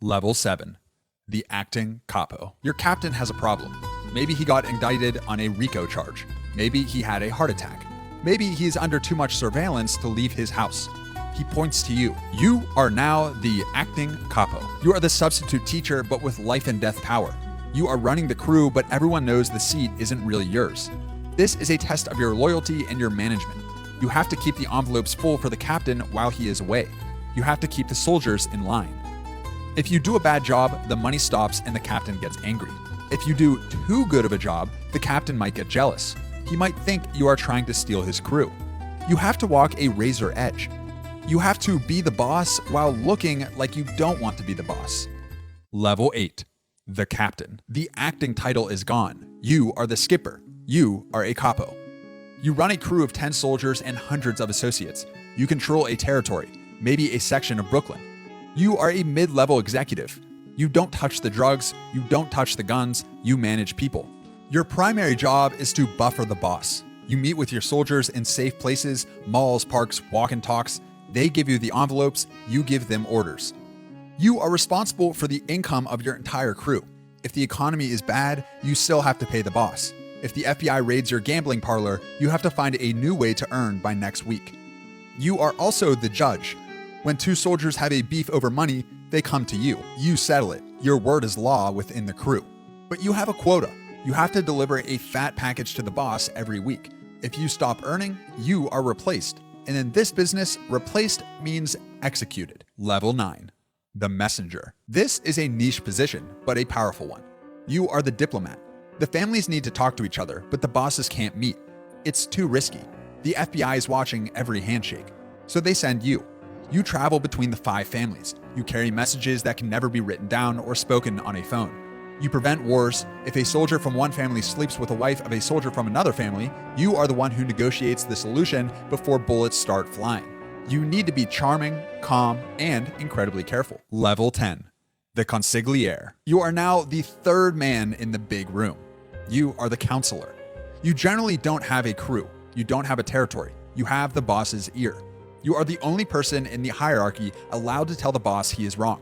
Level 7. The Acting Capo. Your captain has a problem. Maybe he got indicted on a RICO charge. Maybe he had a heart attack. Maybe he's under too much surveillance to leave his house. He points to you. You are now the Acting Capo. You are the substitute teacher, but with life and death power. You are running the crew, but everyone knows the seat isn't really yours. This is a test of your loyalty and your management. You have to keep the envelopes full for the captain while he is away. You have to keep the soldiers in line. If you do a bad job, the money stops and the captain gets angry. If you do too good of a job, the captain might get jealous. He might think you are trying to steal his crew. You have to walk a razor edge. You have to be the boss while looking like you don't want to be the boss. Level 8. The Captain. The acting title is gone. You are the skipper. You are a capo. You run a crew of 10 soldiers and hundreds of associates. You control a territory, maybe a section of Brooklyn. You are a mid-level executive. You don't touch the drugs, you don't touch the guns, you manage people. Your primary job is to buffer the boss. You meet with your soldiers in safe places, malls, parks, walk and talks. They give you the envelopes, you give them orders. You are responsible for the income of your entire crew. If the economy is bad, you still have to pay the boss. If the FBI raids your gambling parlor, you have to find a new way to earn by next week. You are also the judge. When two soldiers have a beef over money, they come to you. You settle it. Your word is law within the crew. But you have a quota. You have to deliver a fat package to the boss every week. If you stop earning, you are replaced. And in this business, replaced means executed. Level 9. The Messenger. This is a niche position, but a powerful one. You are the diplomat. The families need to talk to each other, but the bosses can't meet. It's too risky. The FBI is watching every handshake. So they send you. You travel between the 5 families. You carry messages that can never be written down or spoken on a phone. You prevent wars. If a soldier from one family sleeps with a wife of a soldier from another family, you are the one who negotiates the solution before bullets start flying. You need to be charming, calm, and incredibly careful. Level 10. The Consigliere. You are now the third man in the big room. You are the counselor. You generally don't have a crew. You don't have a territory. You have the boss's ear. You are the only person in the hierarchy allowed to tell the boss he is wrong.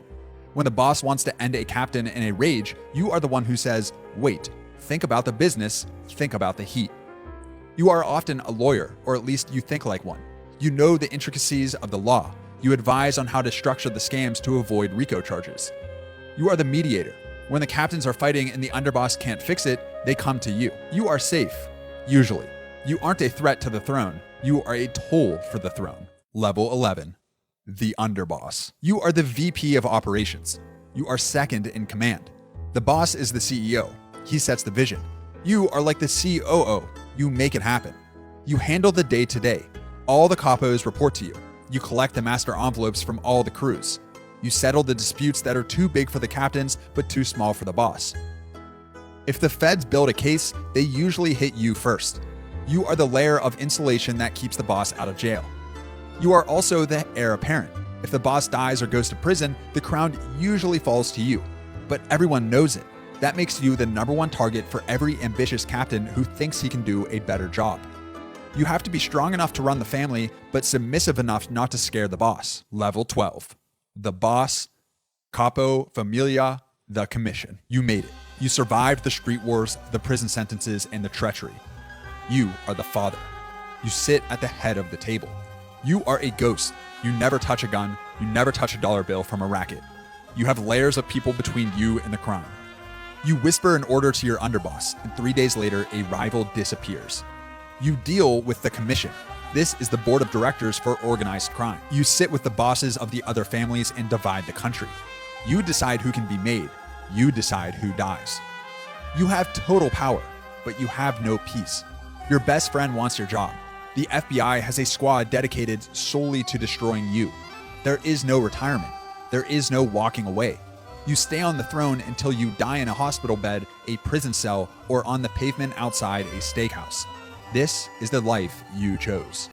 When the boss wants to end a captain in a rage, you are the one who says, wait, think about the business, think about the heat. You are often a lawyer, or at least you think like one. You know the intricacies of the law. You advise on how to structure the scams to avoid RICO charges. You are the mediator. When the captains are fighting and the underboss can't fix it, they come to you. You are safe, usually. You aren't a threat to the throne. You are a toll for the throne. Level 11. The Underboss. You are the VP of operations. You are second in command. The boss is the CEO. He sets the vision. You are like the COO. You make it happen. You handle the day-to-day. All the capos report to you. You collect the master envelopes from all the crews. You settle the disputes that are too big for the captains but too small for the boss. If the feds build a case, they usually hit you first. You are the layer of insulation that keeps the boss out of jail. You are also the heir apparent. If the boss dies or goes to prison, the crown usually falls to you. But everyone knows it. That makes you the #1 target for every ambitious captain who thinks he can do a better job. You have to be strong enough to run the family, but submissive enough not to scare the boss. Level 12. The Boss, Capo Familia, the Commission. You made it. You survived the street wars, the prison sentences, and the treachery. You are the father. You sit at the head of the table. You are a ghost. You never touch a gun. You never touch a dollar bill from a racket. You have layers of people between you and the crime. You whisper an order to your underboss, and 3 days later, a rival disappears. You deal with the commission. This is the board of directors for organized crime. You sit with the bosses of the other families and divide the country. You decide who can be made. You decide who dies. You have total power, but you have no peace. Your best friend wants your job. The FBI has a squad dedicated solely to destroying you. There is no retirement. There is no walking away. You stay on the throne until you die in a hospital bed, a prison cell, or on the pavement outside a steakhouse. This is the life you chose.